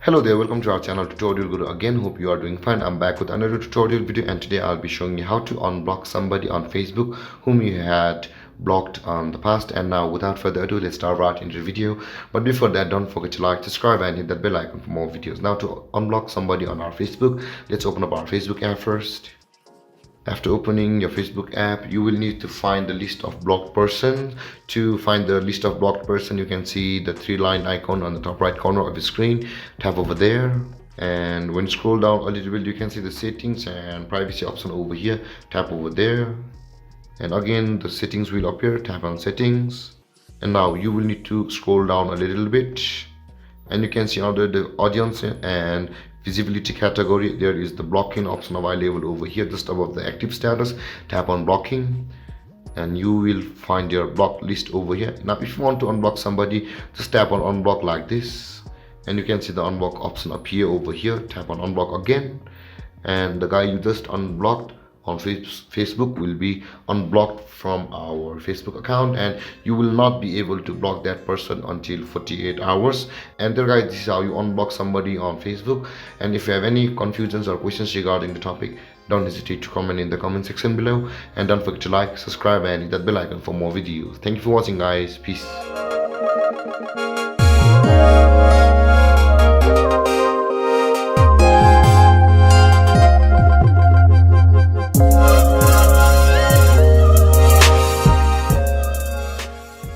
Hello there, welcome to our channel Tutorial Guru again. Hope you are doing fine. I'm back with another tutorial video, and today I'll be showing you how to unblock somebody on Facebook whom you had blocked on the past. And now without further ado, let's start right into the video. But before that, don't forget to like, subscribe and hit that bell icon for more videos. Now to unblock somebody on our Facebook, let's open up our Facebook app first. After opening your Facebook app, you will need to find the list of blocked person. To find the list of blocked person, you can see the three-line icon on the top right corner of the screen. Tap over there, and when you scroll down a little bit, you can see the settings and privacy option over here. Tap over there, and again the settings will appear. Tap on settings, and now you will need to scroll down a little bit, and you can see under the audience and visibility category there is the blocking option available over here just above the active status. Tap on blocking and you will find your block list over here. Now if you want to unblock somebody, just tap on unblock like this, and you can see the unblock option appear over here. Tap on unblock again, and the guy you just unblocked on Facebook will be unblocked from our Facebook account, and you will not be able to block that person until 48 hours. And there guys, this is how you unblock somebody on Facebook. And if you have any confusions or questions regarding the topic, don't hesitate to comment in the comment section below, and don't forget to like, subscribe and hit that bell icon for more videos. Thank you for watching guys. Peace.